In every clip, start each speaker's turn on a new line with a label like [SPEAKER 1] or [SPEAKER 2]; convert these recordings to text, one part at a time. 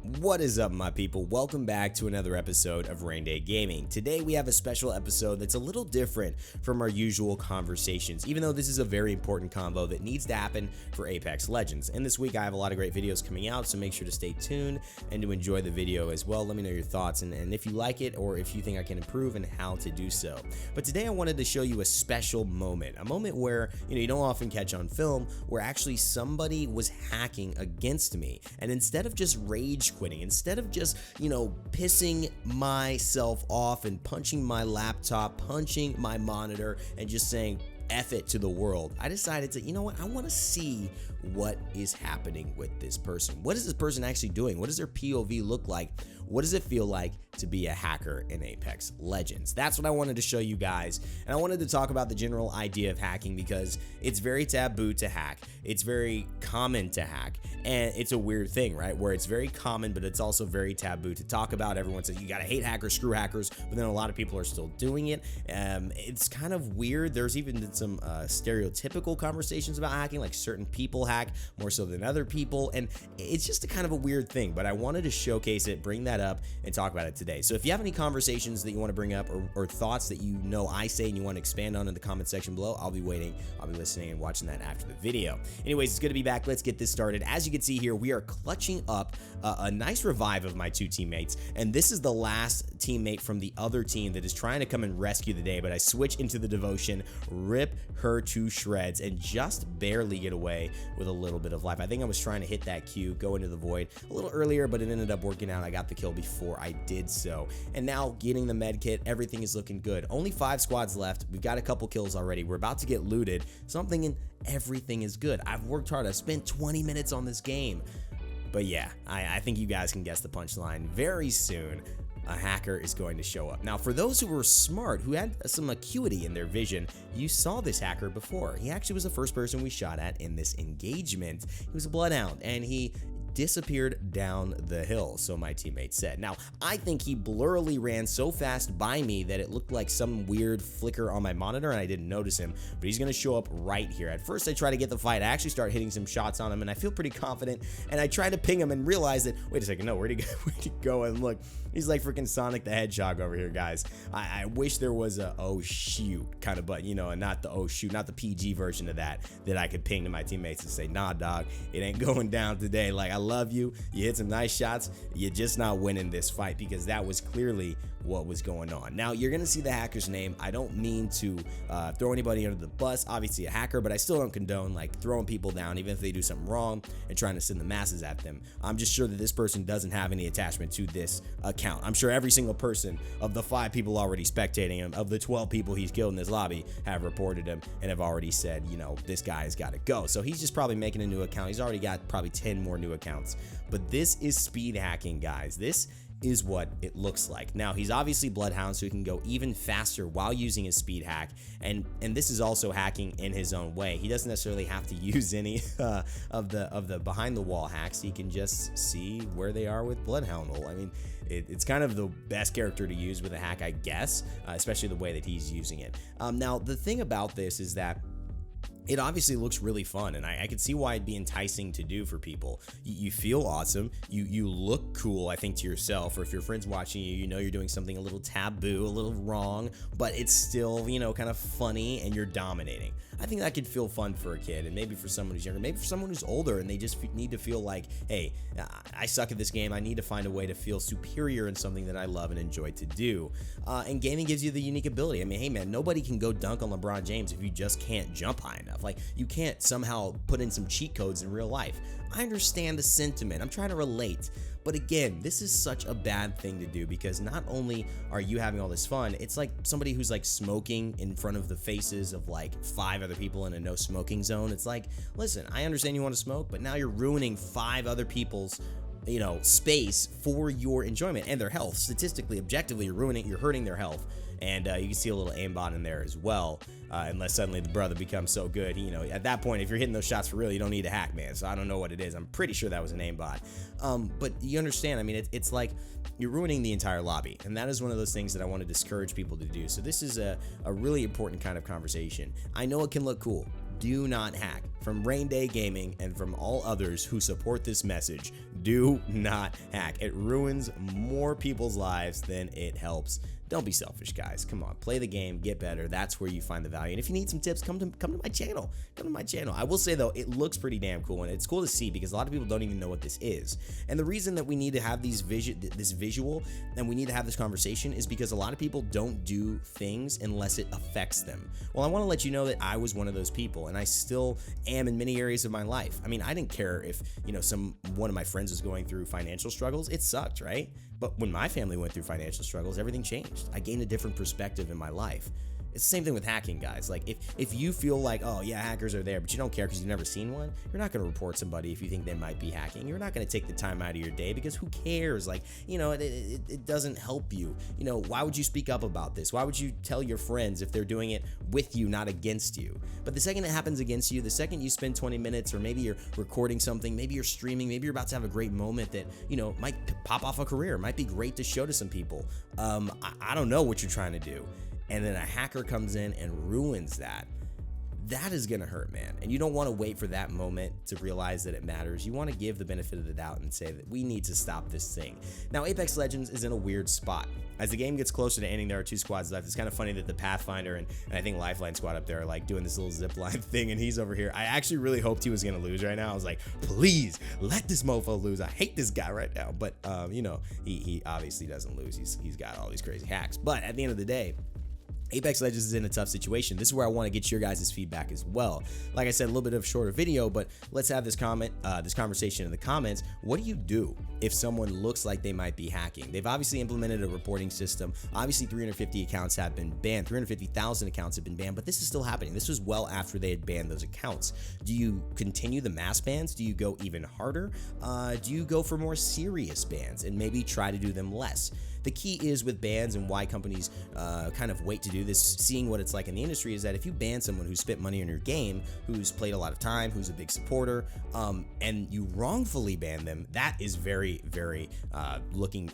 [SPEAKER 1] What is up, my people? Welcome back to another episode of Raynday Gaming. Today we have a special episode that's a little different from our usual conversations, even though this is a very important combo that needs to happen for Apex Legends. And this week I have a lot of great videos coming out, so make sure to stay tuned and to enjoy the video as well. Let me know your thoughts and if you like it or if you think I can improve and how to do so. But today I wanted to show you a special moment, a moment where you don't often catch on film, where actually somebody was hacking against me, and instead of just rage quitting, instead of just pissing myself off and punching my laptop, punching my monitor, and just saying F it to the world, I decided to, I want to see what is happening with this person. What is this person actually doing? What does their POV look like? What does it feel like to be a hacker in Apex Legends? That's what I wanted to show you guys. And I wanted to talk about the general idea of hacking because it's very taboo to hack. It's very common to hack. And it's a weird thing, right? Where it's very common, but it's also very taboo to talk about. Everyone says you gotta hate hackers, screw hackers, but then a lot of people are still doing it. It's kind of weird. There's even been some stereotypical conversations about hacking, like certain people hack more so than other people. And it's just a kind of a weird thing, but I wanted to showcase it, bring that up, and talk about it today. So if you have any conversations that you want to bring up or thoughts that I say and you want to expand on in the comment section below, I'll be waiting, I'll be listening and watching that after the video. Anyways, it's good to be back. Let's get this started. As you can see here, we are clutching up a nice revive of my two teammates, and this is the last teammate from the other team that is trying to come and rescue the day, but I switch into the devotion, rip her to shreds, and just barely get away with a little bit of life. I think I was trying to hit that Q, go into the void a little earlier, but it ended up working out. I got the kill before I did so, and now getting the med kit, everything is looking good. Only 5 squads left. We've got a couple kills already. We're about to get looted. Something and everything is good. I've worked hard. I spent 20 minutes on this game. But yeah, I think you guys can guess the punchline. Very soon, a hacker is going to show up. Now, for those who were smart, who had some acuity in their vision, you saw this hacker before. He actually was the first person we shot at in this engagement. He was a bloodhound, and he disappeared down the hill, so my teammate said. Now, I think he blurrily ran so fast by me that it looked like some weird flicker on my monitor and I didn't notice him, but he's gonna show up right here. At first I try to get the fight. I actually start hitting some shots on him and I feel pretty confident, and I try to ping him and realize that, wait a second, no, where'd he go? Where'd he go? And look, he's like freaking Sonic the Hedgehog over here, guys. I wish there was a oh shoot kind of button, and not the oh shoot, not the PG version of that I could ping to my teammates and say, nah dog, it ain't going down today. Like, I love you hit some nice shots, you're just not winning this fight, because that was clearly what was going on. Now, you're gonna see the hacker's name. I don't mean to throw anybody under the bus, obviously a hacker, but I still don't condone like throwing people down even if they do something wrong and trying to send the masses at them. I'm just sure that this person doesn't have any attachment to this account. I'm sure every single person of the 5 people already spectating him, of the 12 people he's killed in this lobby, have reported him and have already said, this guy's got to go. So he's just probably making a new account. He's already got probably 10 more new accounts. But this is speed hacking, guys. This is what it looks like. Now, he's obviously bloodhound, so he can go even faster while using his speed hack, and this is also hacking in his own way. He doesn't necessarily have to use any of the behind the wall hacks. He can just see where they are with bloodhound. I mean, it's kind of the best character to use with a hack, I guess, especially the way that he's using it. Now, the thing about this is that it obviously looks really fun, and I could see why it'd be enticing to do for people. You feel awesome, you look cool, I think, to yourself, or if your friend's watching you, you're doing something a little taboo, a little wrong, but it's still, kind of funny, and you're dominating. I think that could feel fun for a kid, and maybe for someone who's younger, maybe for someone who's older, and they just need to feel like, hey, I suck at this game, I need to find a way to feel superior in something that I love and enjoy to do. And gaming gives you the unique ability. I mean, hey man, nobody can go dunk on LeBron James if you just can't jump high enough. Like, you can't somehow put in some cheat codes in real life. I understand the sentiment, I'm trying to relate. But again, this is such a bad thing to do, because not only are you having all this fun, it's like somebody who's like smoking in front of the faces of like 5 other people in a no smoking zone. It's like, listen, I understand you want to smoke, but now you're ruining 5 other people's space for your enjoyment and their health. Statistically, objectively, you're hurting their health. And you can see a little aimbot in there as well, unless suddenly the brother becomes so good. At that point, if you're hitting those shots for real, you don't need a hack, man. So I don't know what it is. I'm pretty sure that was an aimbot. But you understand, I mean, it's like you're ruining the entire lobby, and that is one of those things that I want to discourage people to do. So this is a really important kind of conversation. I know it can look cool, do not hack. From Raynday Gaming and from all others who support this message, do not hack. It ruins more people's lives than it helps. Don't be selfish, guys. Come on, play the game, get better. That's where you find the value. And if you need some tips, come to my channel. Come to my channel. I will say though, it looks pretty damn cool, and it's cool to see because a lot of people don't even know what this is. And the reason that we need to have this visual and we need to have this conversation is because a lot of people don't do things unless it affects them. Well, I want to let you know that I was one of those people, and I still am in many areas of my life. I mean, I didn't care if one of my friends was going through financial struggles. It sucked, right? But when my family went through financial struggles, everything changed. I gained a different perspective in my life. It's the same thing with hacking, guys. Like, if you feel like, oh yeah, hackers are there, but you don't care because you've never seen one, you're not going to report somebody if you think they might be hacking. You're not going to take the time out of your day because who cares? Like, it doesn't help you. Why would you speak up about this? Why would you tell your friends if they're doing it with you, not against you? But the second it happens against you, the second you spend 20 minutes, or maybe you're recording something, maybe you're streaming, maybe you're about to have a great moment that, might pop off a career, might be great to show to some people. I don't know what you're trying to do. And then a hacker comes in and ruins that. That is gonna hurt, man. And you don't want to wait for that moment to realize that it matters. You want to give the benefit of the doubt and say that we need to stop this thing. Now, Apex Legends is in a weird spot. As the game gets closer to ending, there are 2 squads left. It's kind of funny that the Pathfinder and I think Lifeline squad up there are like doing this little zip line thing, and he's over here. I actually really hoped he was gonna lose right now. I was like, please let this mofo lose. I hate this guy right now. But he obviously doesn't lose. He's got all these crazy hacks. But at the end of the day, Apex Legends is in a tough situation. This is where I want to get your guys' feedback as well. Like I said, a little bit of a shorter video, but let's have this conversation in the comments. What do you do if someone looks like they might be hacking? They've obviously implemented a reporting system. Obviously, 350 accounts have been banned. 350,000 accounts have been banned, but this is still happening. This was well after they had banned those accounts. Do you continue the mass bans? Do you go even harder? Do you go for more serious bans and maybe try to do them less? The key is with bans and why companies kind of wait to do this, seeing what it's like in the industry, is that if you ban someone who spent money on your game, who's played a lot of time, who's a big supporter, and you wrongfully ban them, that is very, very looking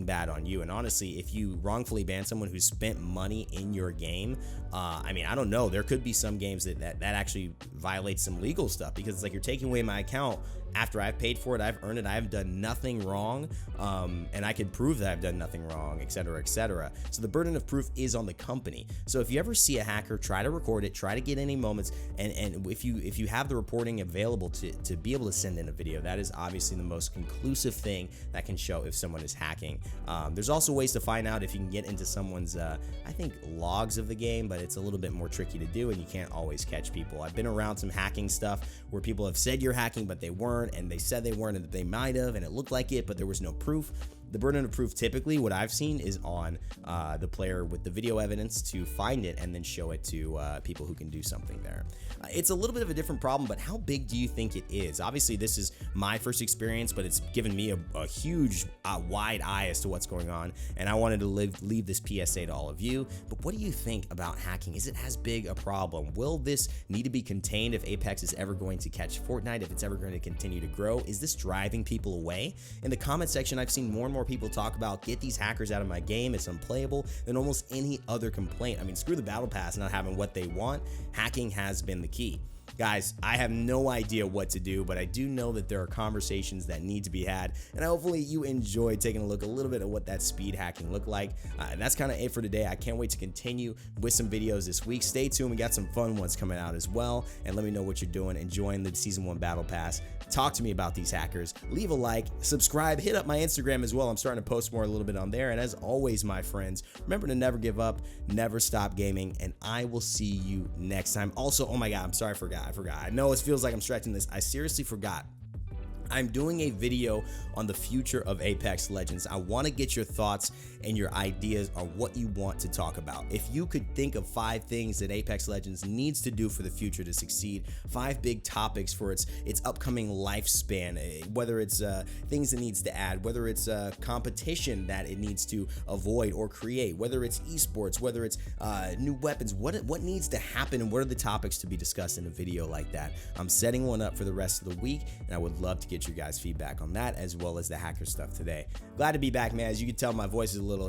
[SPEAKER 1] bad on you. And honestly, if you wrongfully ban someone who spent money in your game, I mean, I don't know, there could be some games that actually violates some legal stuff, because it's like you're taking away my account after I've paid for it, I've earned it, I have done nothing wrong, and I can prove that I've done nothing wrong, etc., etc. So the burden of proof is on the company. So if you ever see a hacker, try to record it, try to get any moments, and if you have the reporting available to be able to send in a video, that is obviously the most conclusive thing that can show if someone is hacking. There's also ways to find out if you can get into someone's, I think, logs of the game, but it's a little bit more tricky to do, and you can't always catch people. I've been around some hacking stuff where people have said you're hacking, but they weren't, and they said they weren't, and that they might have, and it looked like it, but there was no proof. The burden of proof, typically what I've seen, is on the player with the video evidence to find it and then show it to people who can do something there. It's a little bit of a different problem, but how big do you think it is? Obviously, this is my first experience, but it's given me a huge wide eye as to what's going on, and I wanted to leave this PSA to all of you. But what do you think about hacking? Is it as big a problem? Will this need to be contained if Apex is ever going to catch Fortnite, if it's ever going to continue to grow? Is this driving people away? In the comment section, I've seen more and more people talk about, get these hackers out of my game, it's unplayable, than almost any other complaint. I mean, screw the battle pass not having what they want. Hacking has been the key. Guys, I have no idea what to do, but I do know that there are conversations that need to be had, and hopefully you enjoyed taking a look a little bit at what that speed hacking looked like. And that's kind of it for today. I can't wait to continue with some videos this week. Stay tuned, we got some fun ones coming out as well, and let me know what you're doing, enjoying the Season 1 Battle Pass. Talk to me about these hackers. Leave a like, subscribe, hit up my Instagram as well. I'm starting to post more a little bit on there, and as always, my friends, remember to never give up, never stop gaming, and I will see you next time. Also, oh my god, I'm sorry, I forgot. I know it feels like I'm stretching this. I seriously forgot. I'm doing a video on the future of Apex Legends. I want to get your thoughts and your ideas on what you want to talk about. If you could think of 5 things that Apex Legends needs to do for the future to succeed, 5 big topics for its upcoming lifespan, whether it's things it needs to add, whether it's competition that it needs to avoid or create, whether it's esports, whether it's new weapons, what needs to happen, and what are the topics to be discussed in a video like that. I'm setting one up for the rest of the week, and I would love to get get your guys' feedback on that, as well as the hacker stuff today. Glad to be back, man. As you can tell, my voice is a little,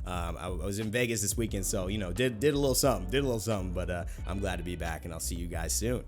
[SPEAKER 1] I was in Vegas this weekend, so, did a little something, but I'm glad to be back, and I'll see you guys soon.